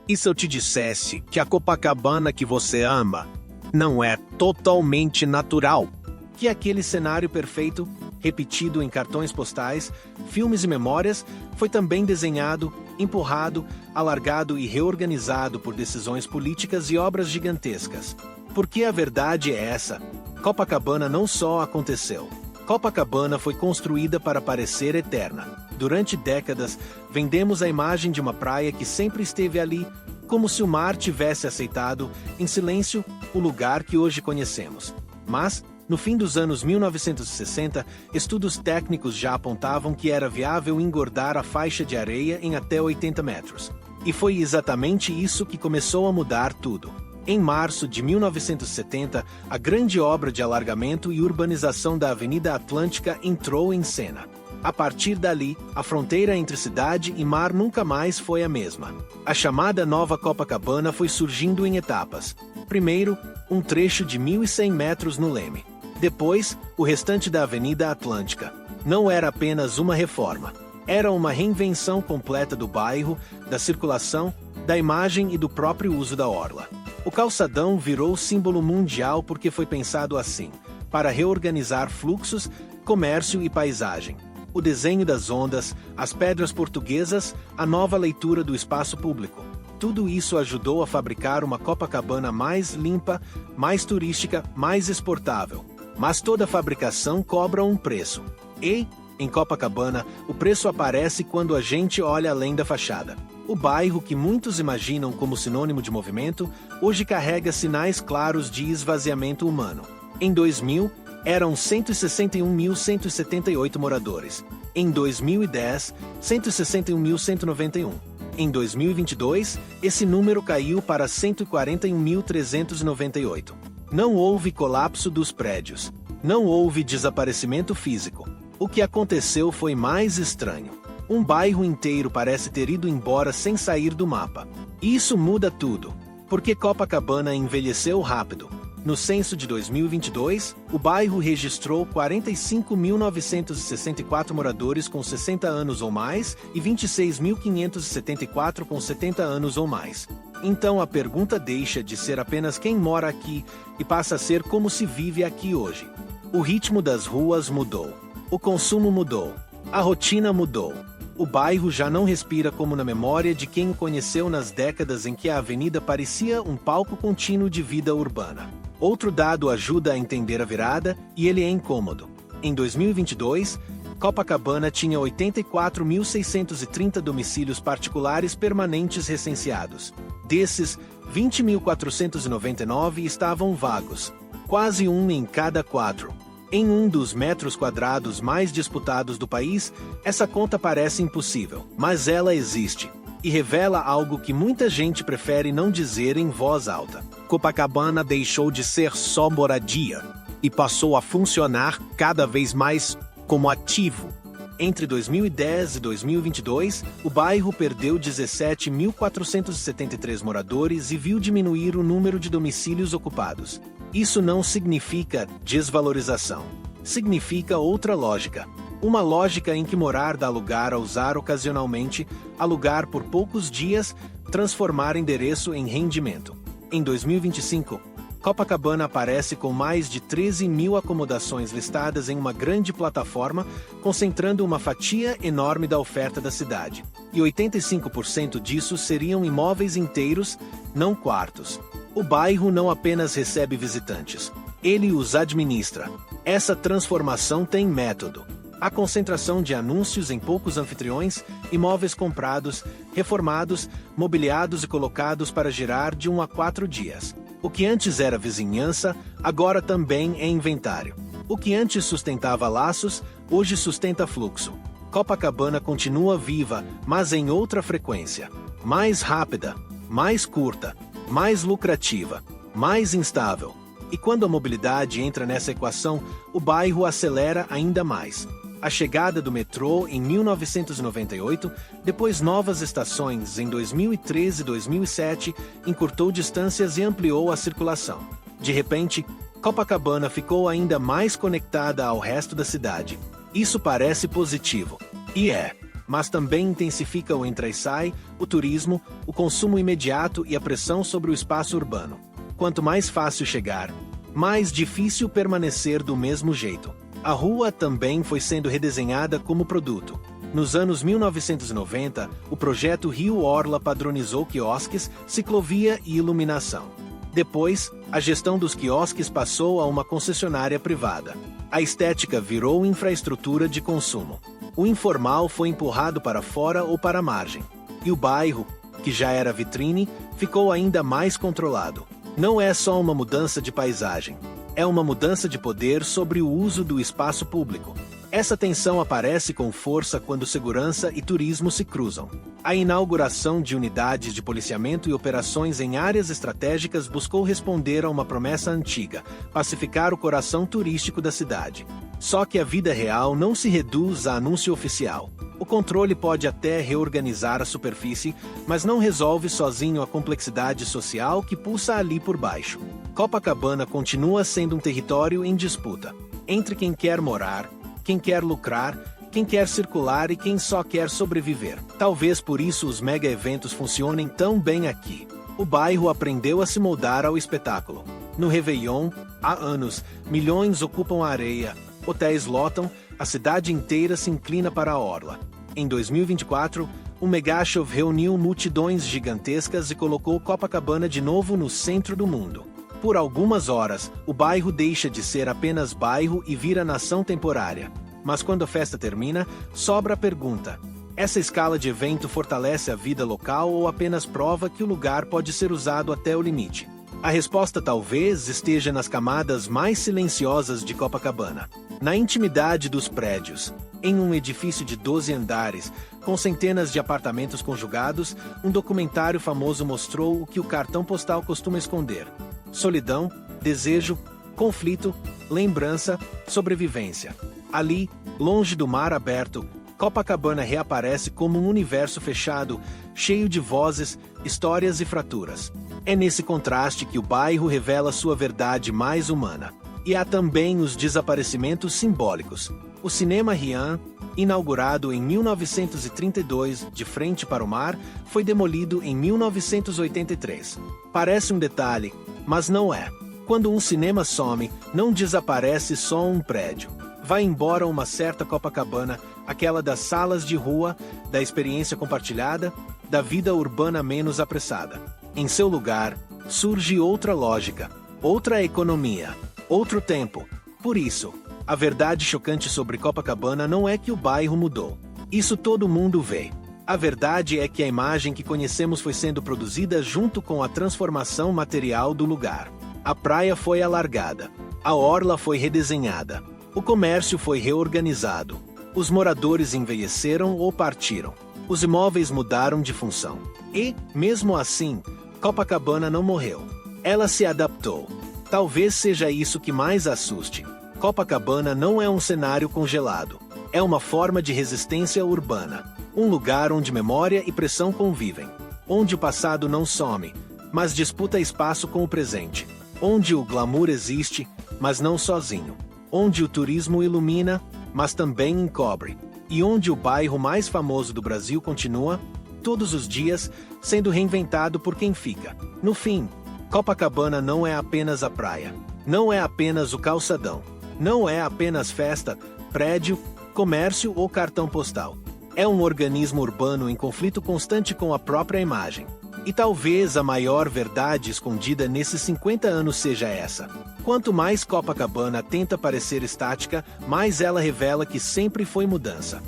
E se eu te dissesse que a Copacabana que você ama não é totalmente natural? Que aquele cenário perfeito, repetido em cartões postais, filmes e memórias, foi também desenhado, empurrado, alargado e reorganizado por decisões políticas e obras gigantescas. Porque a verdade é essa: Copacabana não só aconteceu. Copacabana foi construída para parecer eterna. Durante décadas, vendemos a imagem de uma praia que sempre esteve ali, como se o mar tivesse aceitado, em silêncio, o lugar que hoje conhecemos. Mas, no fim dos anos 1960, estudos técnicos já apontavam que era viável engordar a faixa de areia em até 80 metros. E foi exatamente isso que começou a mudar tudo. Em março de 1970, a grande obra de alargamento e urbanização da Avenida Atlântica entrou em cena. A partir dali, a fronteira entre cidade e mar nunca mais foi a mesma. A chamada Nova Copacabana foi surgindo em etapas. Primeiro, um trecho de 1.100 metros no Leme. Depois, o restante da Avenida Atlântica. Não era apenas uma reforma. Era uma reinvenção completa do bairro, da circulação, da imagem e do próprio uso da orla. O calçadão virou símbolo mundial porque foi pensado assim, para reorganizar fluxos, comércio e paisagem. O desenho das ondas, as pedras portuguesas, a nova leitura do espaço público. Tudo isso ajudou a fabricar uma Copacabana mais limpa, mais turística, mais exportável. Mas toda fabricação cobra um preço. E, em Copacabana, o preço aparece quando a gente olha além da fachada. O bairro, que muitos imaginam como sinônimo de movimento, hoje carrega sinais claros de esvaziamento humano. Em 2000, eram 161.178 moradores. Em 2010, 161.191. Em 2022, esse número caiu para 141.398. Não houve colapso dos prédios. Não houve desaparecimento físico. O que aconteceu foi mais estranho. Um bairro inteiro parece ter ido embora sem sair do mapa. E isso muda tudo, porque Copacabana envelheceu rápido. No censo de 2022, o bairro registrou 45.964 moradores com 60 anos ou mais e 26.574 com 70 anos ou mais. Então a pergunta deixa de ser apenas quem mora aqui e passa a ser como se vive aqui hoje. O ritmo das ruas mudou. O consumo mudou. A rotina mudou. O bairro já não respira como na memória de quem o conheceu nas décadas em que a avenida parecia um palco contínuo de vida urbana. Outro dado ajuda a entender a virada, e ele é incômodo. Em 2022, Copacabana tinha 84.630 domicílios particulares permanentes recenseados. Desses, 20.499 estavam vagos, quase um em cada 4. Em um dos metros quadrados mais disputados do país, essa conta parece impossível, mas ela existe. E revela algo que muita gente prefere não dizer em voz alta. Copacabana deixou de ser só moradia e passou a funcionar cada vez mais como ativo. Entre 2010 e 2022, o bairro perdeu 17.473 moradores e viu diminuir o número de domicílios ocupados. Isso não significa desvalorização. Significa outra lógica. Uma lógica em que morar dá lugar a usar ocasionalmente, alugar por poucos dias, transformar endereço em rendimento. Em 2025, Copacabana aparece com mais de 13.000 acomodações listadas em uma grande plataforma, concentrando uma fatia enorme da oferta da cidade. E 85% disso seriam imóveis inteiros, não quartos. O bairro não apenas recebe visitantes, ele os administra. Essa transformação tem método. A concentração de anúncios em poucos anfitriões, imóveis comprados, reformados, mobiliados e colocados para girar de 1 a 4 dias. O que antes era vizinhança, agora também é inventário. O que antes sustentava laços, hoje sustenta fluxo. Copacabana continua viva, mas em outra frequência. Mais rápida, mais curta, mais lucrativa, mais instável. E quando a mobilidade entra nessa equação, o bairro acelera ainda mais. A chegada do metrô em 1998, depois novas estações em 2013 e 2007, encurtou distâncias e ampliou a circulação. De repente, Copacabana ficou ainda mais conectada ao resto da cidade. Isso parece positivo. E é. mas também intensifica o entra e sai, o turismo, o consumo imediato e a pressão sobre o espaço urbano. Quanto mais fácil chegar, mais difícil permanecer do mesmo jeito. A rua também foi sendo redesenhada como produto. Nos anos 1990, o projeto Rio Orla padronizou quiosques, ciclovia e iluminação. Depois, a gestão dos quiosques passou a uma concessionária privada. A estética virou infraestrutura de consumo. O informal foi empurrado para fora ou para a margem. E o bairro, que já era vitrine, ficou ainda mais controlado. Não é só uma mudança de paisagem. É uma mudança de poder sobre o uso do espaço público. Essa tensão aparece com força quando segurança e turismo se cruzam. A inauguração de unidades de policiamento e operações em áreas estratégicas buscou responder a uma promessa antiga: pacificar o coração turístico da cidade. Só que a vida real não se reduz a anúncio oficial. O controle pode até reorganizar a superfície, mas não resolve sozinho a complexidade social que pulsa ali por baixo. Copacabana continua sendo um território em disputa entre quem quer morar, quem quer lucrar, quem quer circular e quem só quer sobreviver. Talvez por isso os mega-eventos funcionem tão bem aqui. O bairro aprendeu a se moldar ao espetáculo. No Réveillon, há anos, milhões ocupam a areia, hotéis lotam, a cidade inteira se inclina para a orla. Em 2024, um megashow reuniu multidões gigantescas e colocou Copacabana de novo no centro do mundo. Por algumas horas, o bairro deixa de ser apenas bairro e vira nação temporária. Mas quando a festa termina, sobra a pergunta: essa escala de evento fortalece a vida local ou apenas prova que o lugar pode ser usado até o limite? A resposta talvez esteja nas camadas mais silenciosas de Copacabana. Na intimidade dos prédios. Em um edifício de 12 andares, com centenas de apartamentos conjugados, um documentário famoso mostrou o que o cartão postal costuma esconder: solidão, desejo, conflito, lembrança, sobrevivência. Ali, longe do mar aberto, Copacabana reaparece como um universo fechado, cheio de vozes, histórias e fraturas. É nesse contraste que o bairro revela sua verdade mais humana. E há também os desaparecimentos simbólicos. O Cinema Rian, inaugurado em 1932 de frente para o mar, foi demolido em 1983. Parece um detalhe, mas não é. Quando um cinema some, não desaparece só um prédio. Vai embora uma certa Copacabana, aquela das salas de rua, da experiência compartilhada, da vida urbana menos apressada. Em seu lugar, surge outra lógica, outra economia, outro tempo. Por isso, a verdade chocante sobre Copacabana não é que o bairro mudou. Isso todo mundo vê. A verdade é que a imagem que conhecemos foi sendo produzida junto com a transformação material do lugar. A praia foi alargada. A orla foi redesenhada. O comércio foi reorganizado. Os moradores envelheceram ou partiram. Os imóveis mudaram de função. E, mesmo assim, Copacabana não morreu. Ela se adaptou. Talvez seja isso que mais assuste. Copacabana não é um cenário congelado. É uma forma de resistência urbana. Um lugar onde memória e pressão convivem. Onde o passado não some, mas disputa espaço com o presente. Onde o glamour existe, mas não sozinho. Onde o turismo ilumina, mas também encobre. E onde o bairro mais famoso do Brasil continua, todos os dias, sendo reinventado por quem fica. No fim, Copacabana não é apenas a praia. Não é apenas o calçadão. Não é apenas festa, prédio, comércio ou cartão postal. É um organismo urbano em conflito constante com a própria imagem. E talvez a maior verdade escondida nesses 50 anos seja essa. Quanto mais Copacabana tenta parecer estática, mais ela revela que sempre foi mudança.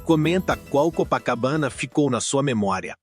Comenta qual Copacabana ficou na sua memória.